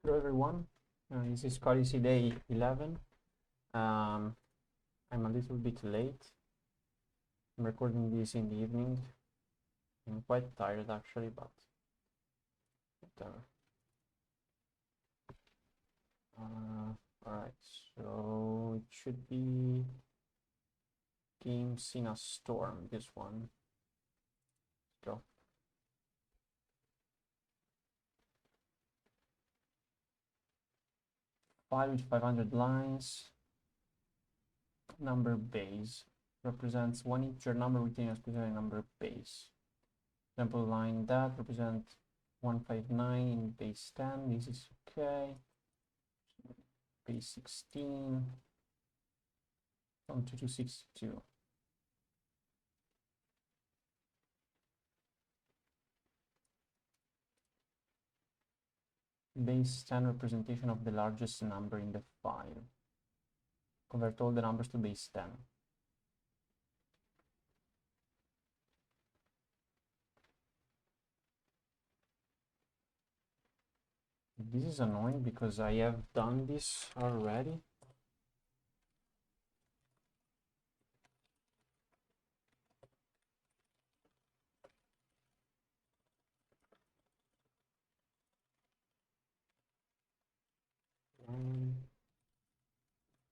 Hello everyone, this is Codissy day 11. I'm a little bit late. I'm recording this in the evening. I'm quite tired actually, but whatever. Alright, so it should be Games in a Storm, this one. Let's go. File with 500 lines. Number base represents one integer number within a specific number base. Example line that represents 159 in base 10. This is okay. Base 16 from 2 to 62. Base 10 representation of the largest number in the file. Convert all the numbers to base 10. This is annoying because I have done this already.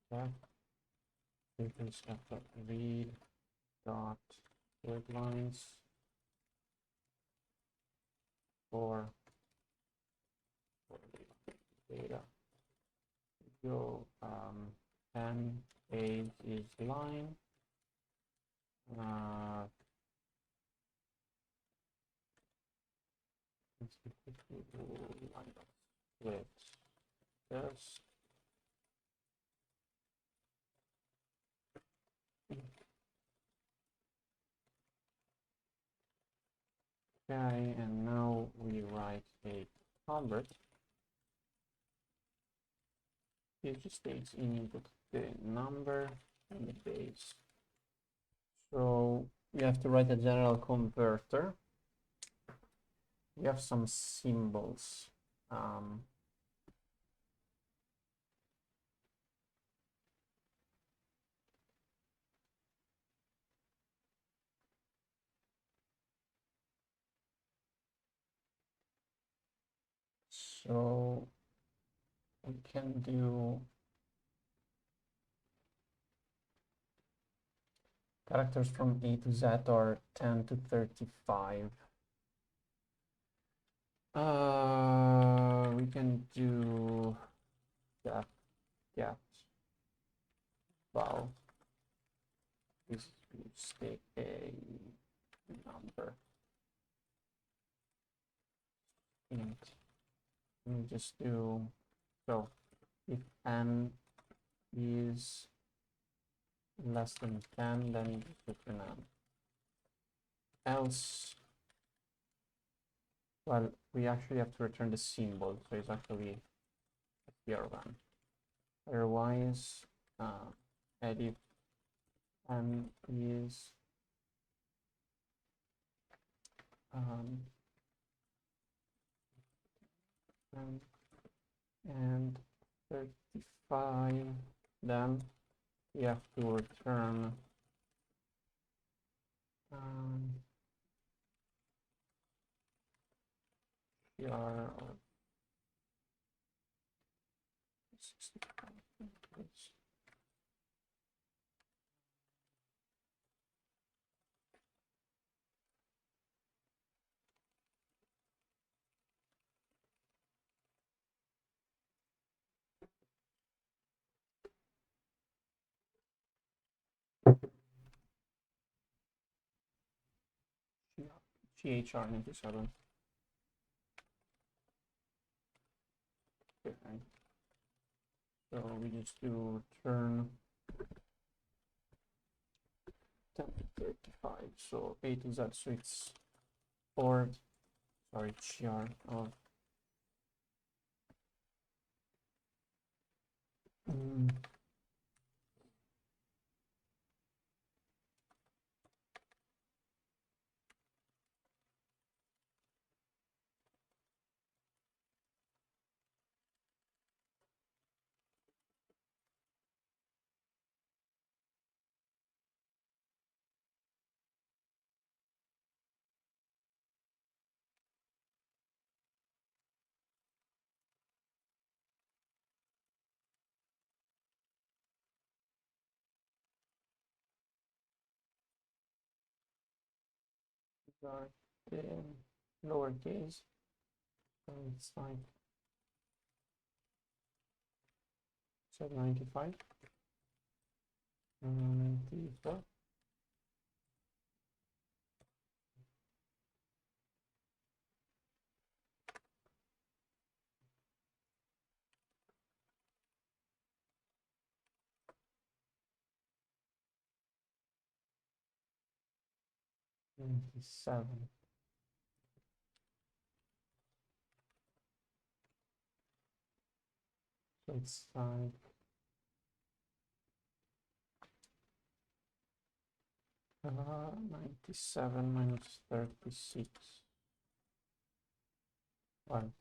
That is read dot lines for data. Go 10 page is line. With this. Okay, and now we write a convert. It just takes input the number and the base. So we have to write a general converter. We have some symbols. So we can do characters from A to Z or 10 to 35. We can do that. Yeah. Wow. This is a number. And we just do so if n is less than 10, then return n. Else, well, we actually have to return the symbol, so it's actually a PR1. Otherwise, if n is and 35, then we have to return PR or 65. GHR 97. Okay. So we just do return 10 to 35. So A to Z, so it's GR of start in lowercase, so it's like 795, 94. Seven. So it's like 97 minus 36. Well,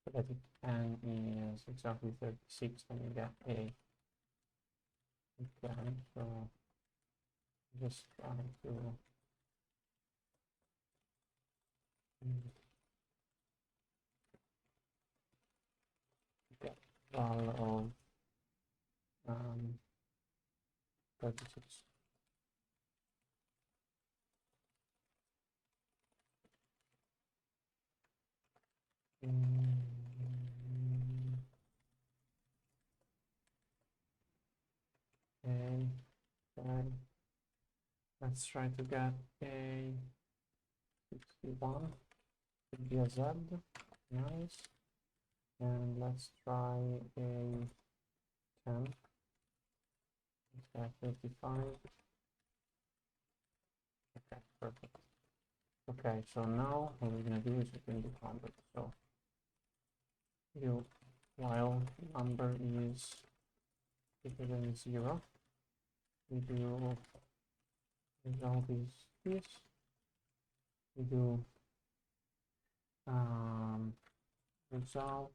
so that n is exactly 36, and you get a. Okay, so just try to get value of 36. Okay, let's try to get a 61. Could be a Z. Nice. And let's try a 10. Let's get 35. Okay, perfect. Okay, so now what we're gonna do is we're gonna do convert. So you while number is bigger than 0, we do result is this. We do result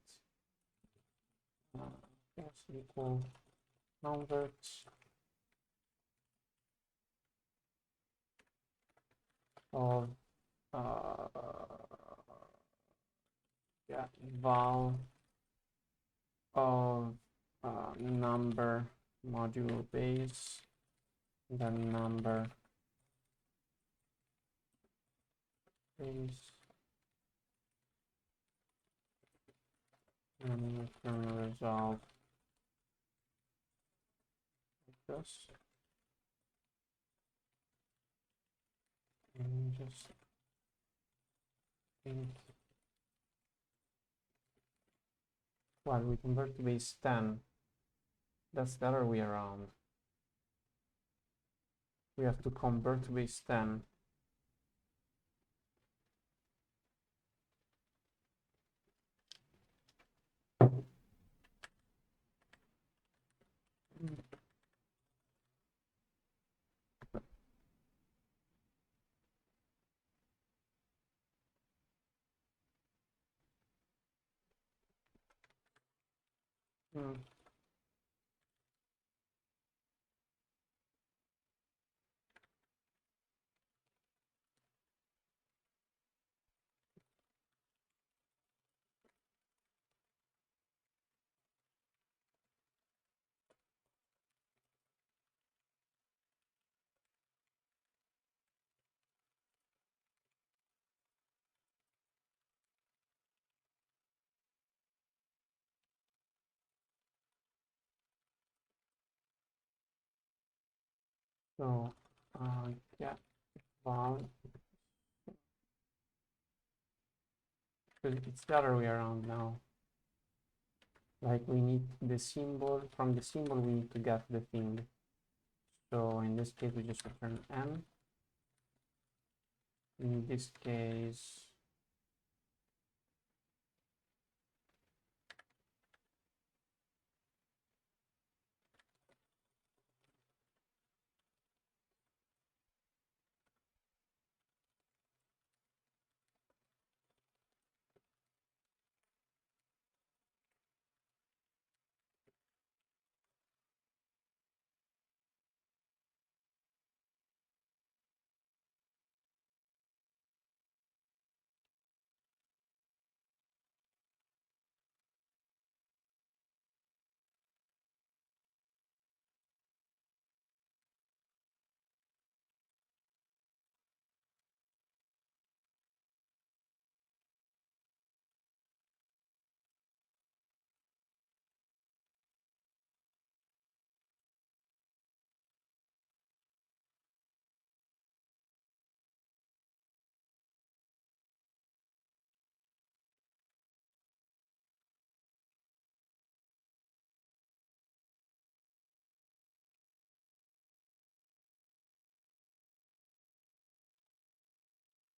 equal convert of val of number modulo base, then number base, and return result like this. And just think, well, we convert to base 10. That's the other way around. We have to convert to base 10. So get val, because it's the other way around now. Like we need the symbol, from the symbol we need to get the thing. So in this case we just return n. In this case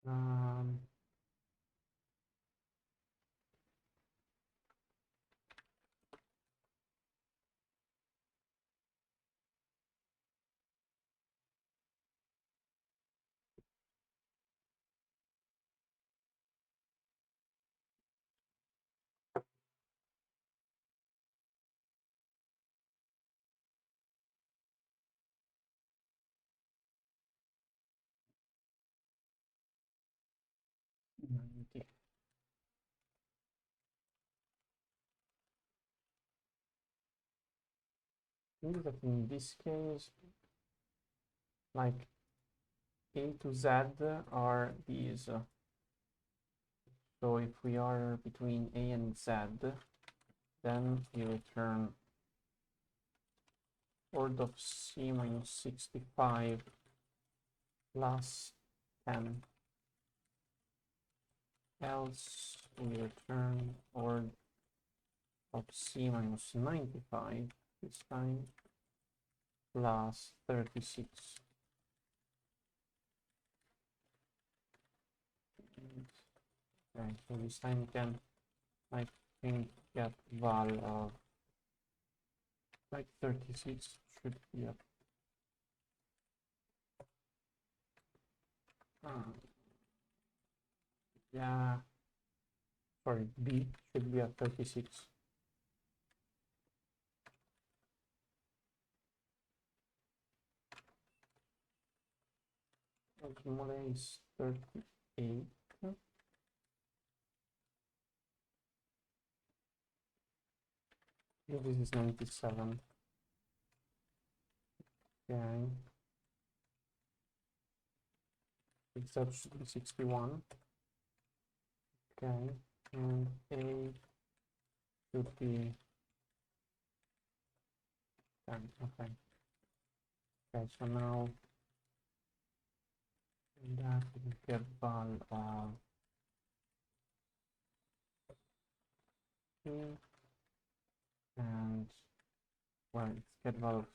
Um, maybe that in this case, like A to Z are these. So if we are between A and Z, then we return order of C minus 65 plus 10. Else we return order of C minus 95 this time plus 36. Okay, so this time we can, I think, get val of like 36 should be a yeah, sorry, B should be a 36. Mole is 38. This is 97. Okay. Except should be 61. Okay. And A should be 10. Okay. Okay, so now that we get val of C and well, it's get val of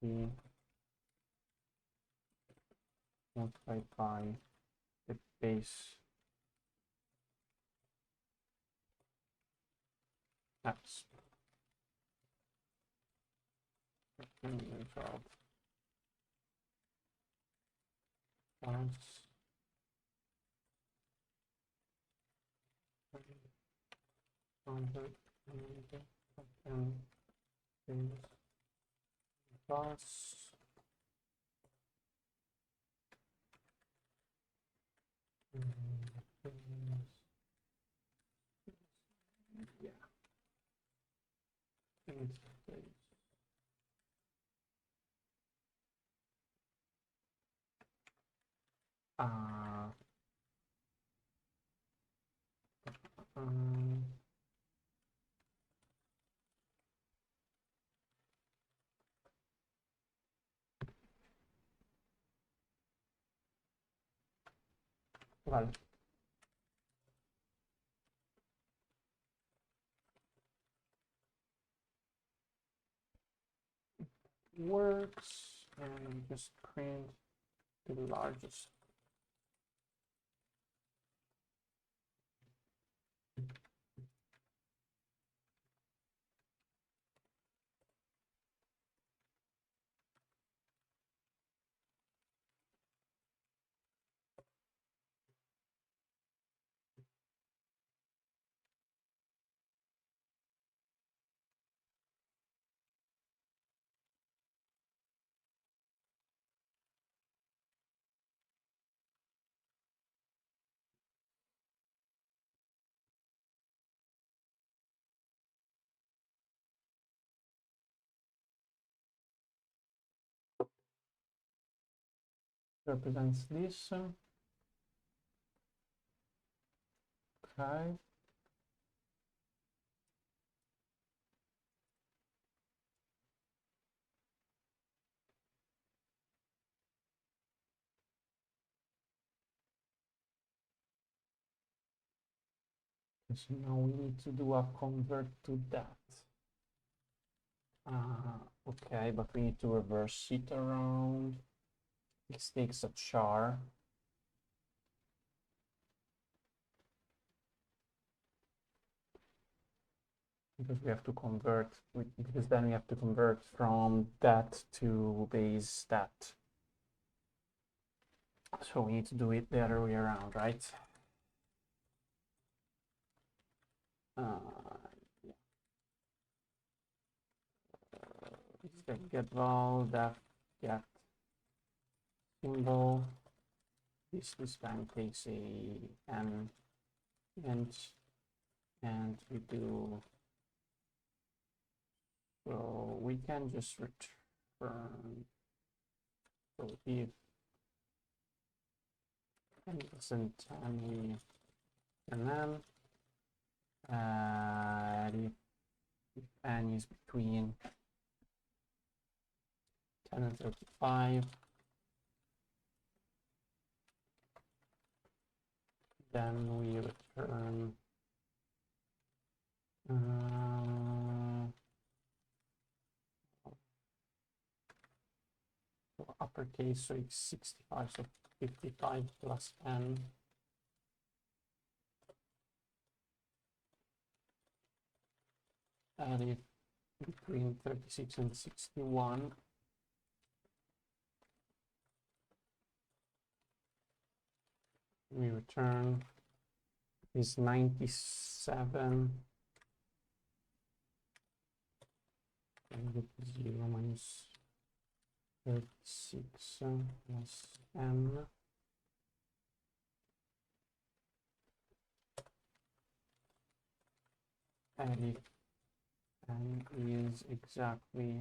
C multiplied by the base x. And the job plus 100 and base plus yeah, and uh, um, well, works and just print the largest. Represents this. Okay. So now we need to do a convert to that. Okay, but we need to reverse it around. X takes a char. because we have to convert, because then we have to convert from that to base that. So we need to do it the other way around, right? Yeah. It's get val, def, get symbol. This time takes a n int, and we do, so we can just return, so if n isn't 10, we return n, if n is between 10 and 35, then we return so uppercase, so it's 65, so 55 plus n. And if between 36 and 61, we return is 97, and 0 minus 36 plus n. And if n is exactly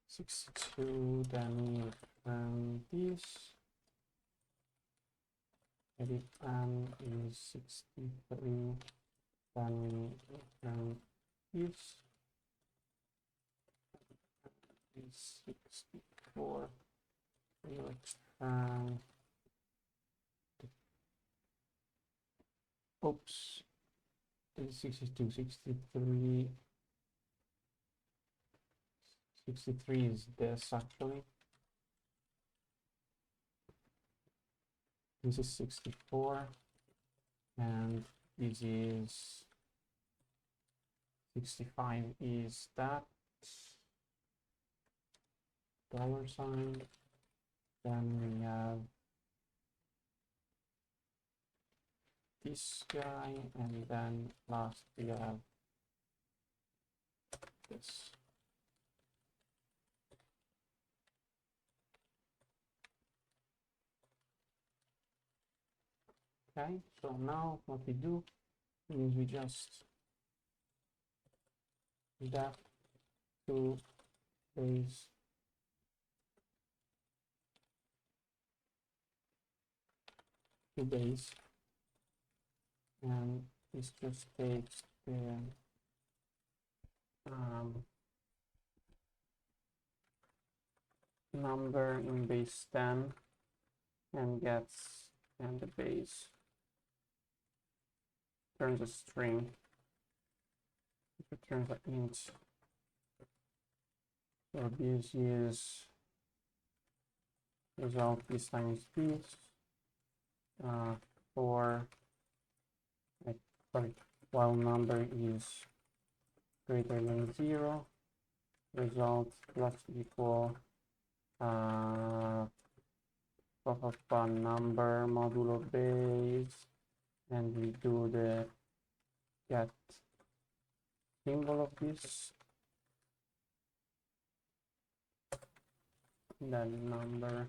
62, then we return this. And if n is 63, then we return this. Is 64, we return, oops, 62, 63, 63 is this actually. This is 64, and this is 65 is that $sign. Then we have this guy, and then last we have this. Okay, so now what we do is we just def to base to base, and this just takes the number in base 10 and gets, and the base turns a string, it returns an int. So this is result this time is this for while number is greater than 0, result plus equal number modulo base, and we do the get symbol of this, then number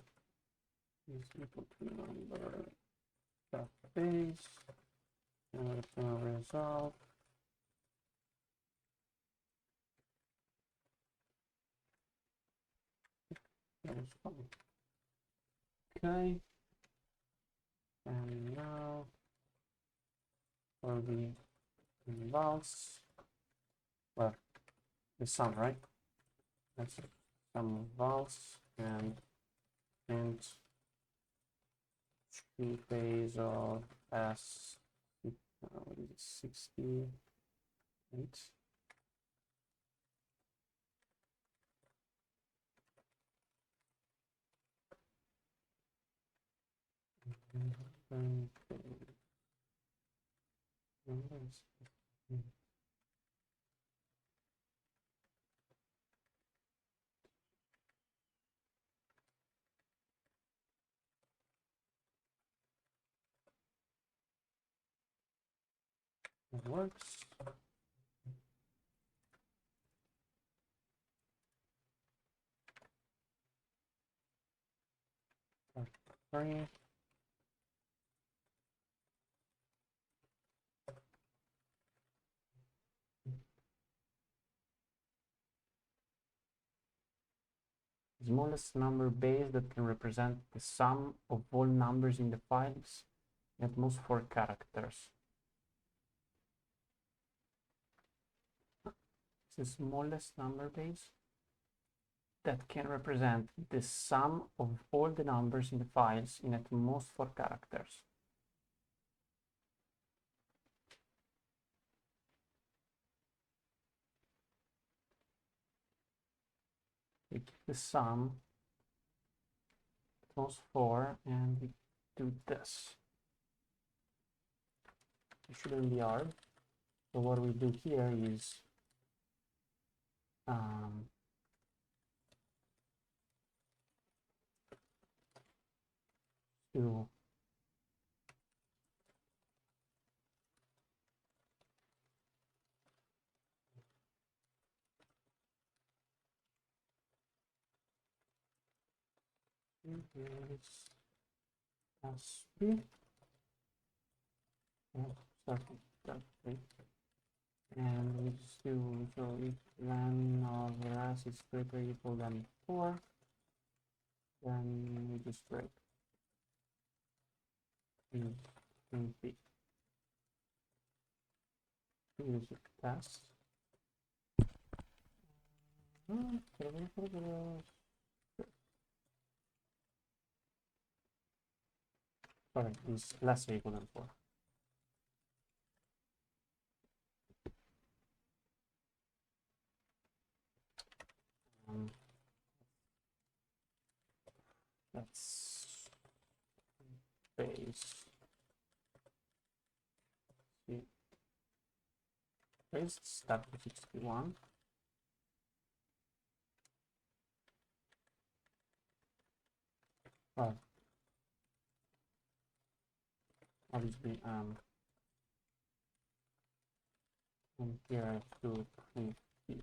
is equal to number dot base, and return result. Okay, and now for the vals, well, the sum, right? That's some vals, and two base of s 68. It works. Three. Smallest number base that can represent the sum of all numbers in the files, at most 4 characters. It's the smallest number base that can represent the sum of all the numbers in the files in at most 4 characters. We keep the sum at most 4 and we do this. It shouldn't be hard. So what we do here is to is SP and we just do so if len of ras is greater or equal than 4, then we just break in B. Music test. Sorry, is less or equal than 4. That's base. See, base start with 61. Well, obviously, and here I have to print B.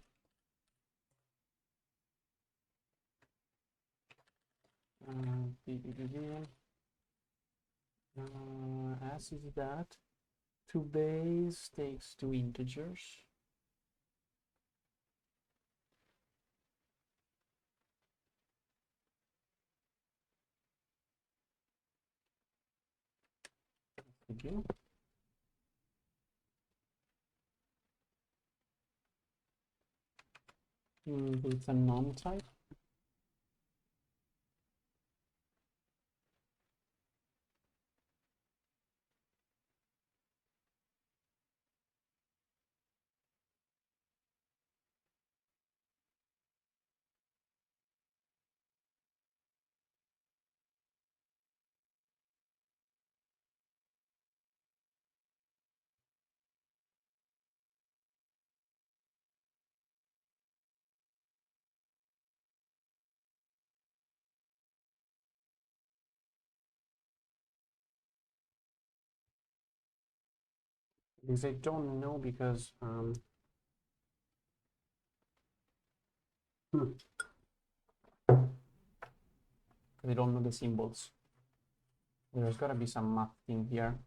As is that 2 base takes 2 integers. Again. With a non type. Because I don't know because I don't know the symbols. There's gotta be some math thing here.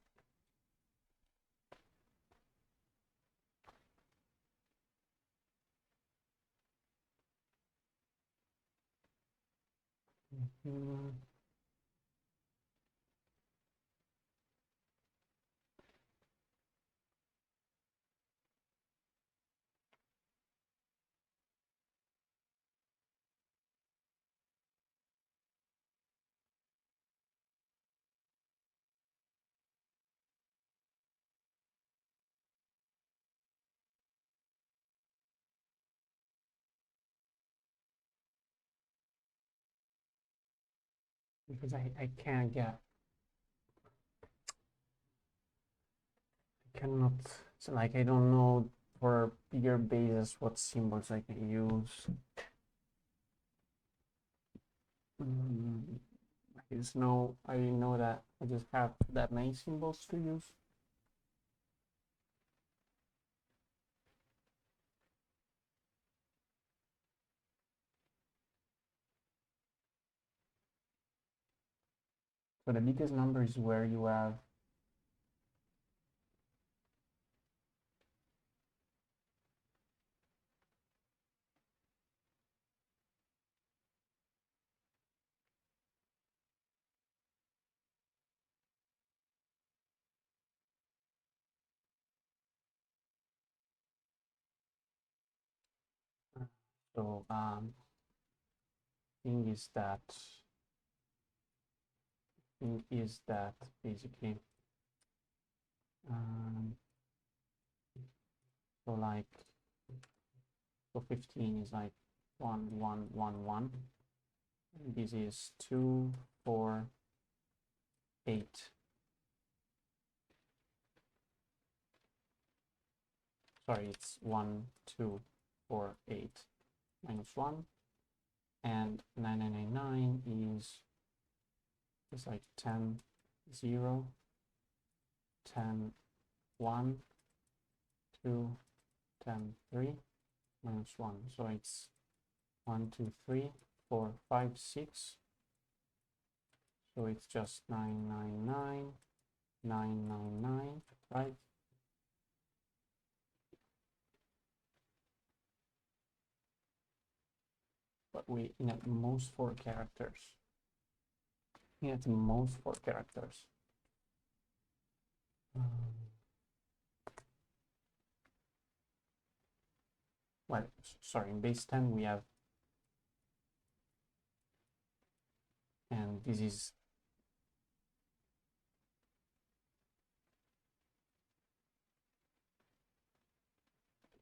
Because I can't get cannot, it's like I don't know for bigger bases what symbols I can use. I know that I just have that many symbols to use. So the biggest number is where you have so thing is that basically so like so 15 is like 1 1 1 1. This is 2 4 8. Sorry, it's 1 2 4 8 minus 1, and 9999 is like 10 0 10 1 2 10 3 minus 1. So it's 1 2 3 4 5 6. So it's just 999 999, right? But we in at most 4 characters. In at most 4 characters. Well, sorry, in base 10 we have, and this is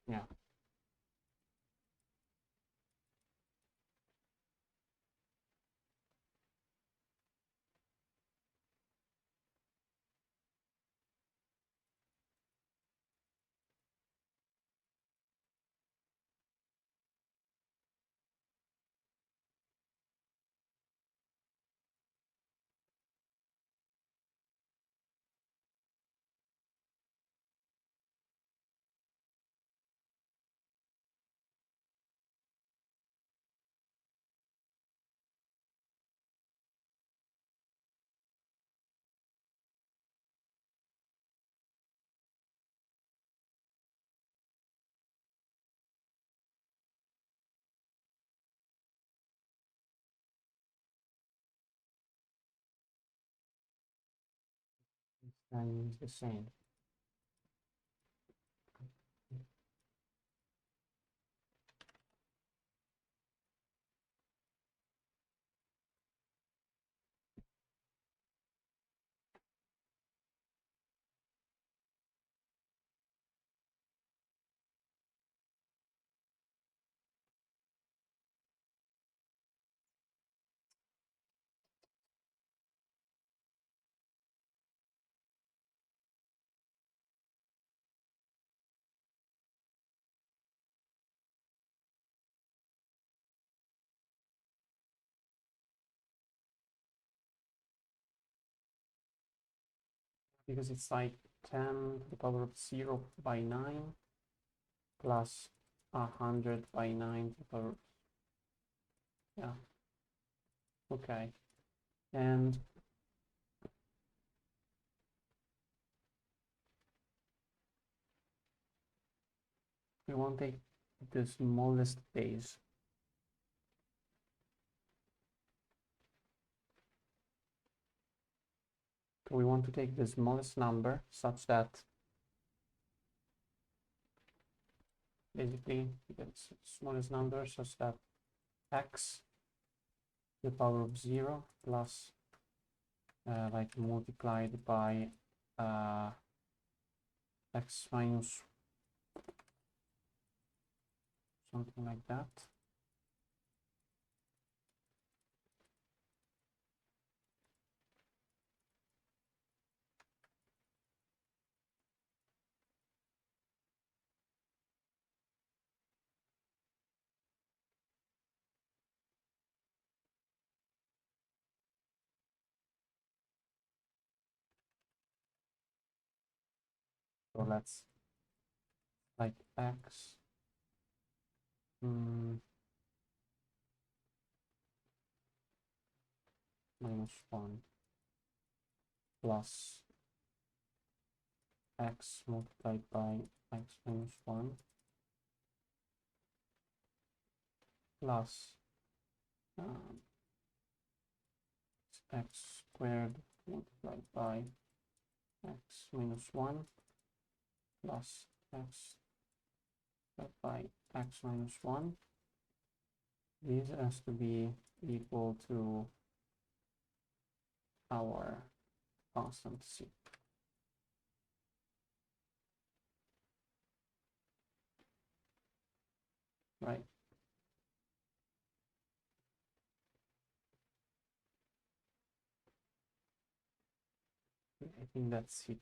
yeah. And it's the same. Because it's like 10 to the power of 0 by 9 plus 100 by 9 to the power, yeah. Okay, and we want to take the smallest base. So we want to take the smallest number such that basically the smallest number such that x to the power of 0 plus like multiplied by x minus something like that. So let's like x minus 1 plus x multiplied by x minus 1 plus x squared multiplied by x minus 1 plus x by x minus 1. This has to be equal to our constant c. Right? I think that's it.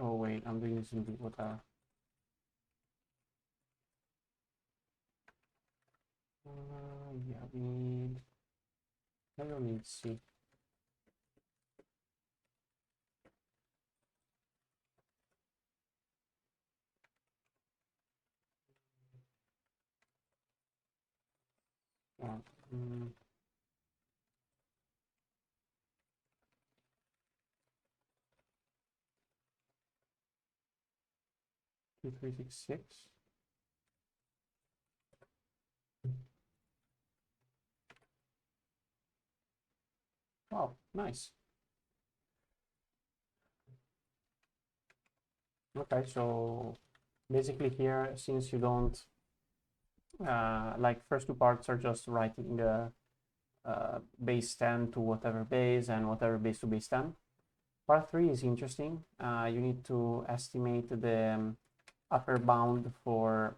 Oh wait, I'm doing something with yeah, I don't need C. Yeah, 2366. Oh, nice. Okay, so basically here, since you don't, like first two parts are just writing base 10 to whatever base and whatever base to base 10. Part 3 is interesting. You need to estimate the upper bound for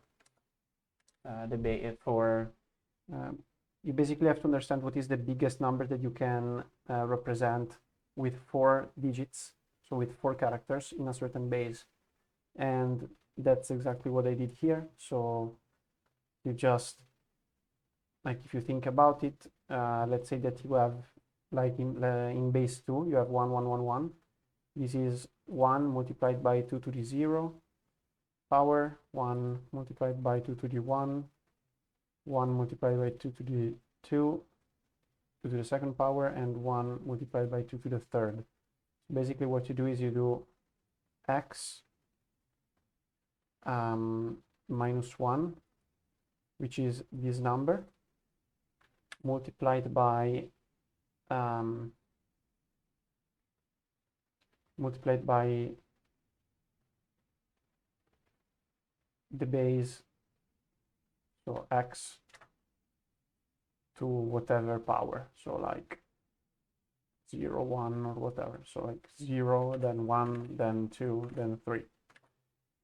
the base for you basically have to understand what is the biggest number that you can represent with 4 digits, so with 4 characters in a certain base. And that's exactly what I did here. So you just, like, if you think about it, let's say that you have, like in base 2, you have 1, 1, 1, 1. This is 1 multiplied by 2 to the 0 power, 1 multiplied by 2 to the 1, 1 multiplied by 2 to the 2 to the second power, and 1 multiplied by 2 to the third. Basically what you do is you do x minus 1, which is this number, multiplied by the base, so x to whatever power, so like 0, 1 or whatever, so like 0, then 1, then 2, then 3.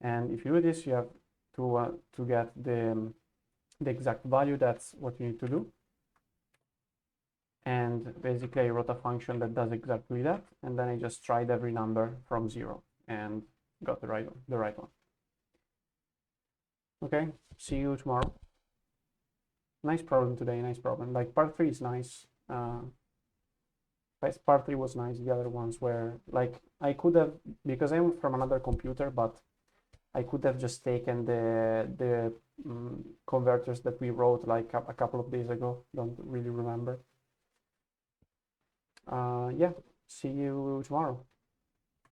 And if you do this, you have to get the exact value. That's what you need to do. And basically I wrote a function that does exactly that, and then I just tried every number from 0 and got the right one. Okay, see you tomorrow. Nice problem today, nice problem. Like part 3 is nice. Part 3 was nice. The other ones were like, I could have, because I'm from another computer, but I could have just taken the converters that we wrote like a couple of days ago. Don't really remember. Yeah, see you tomorrow.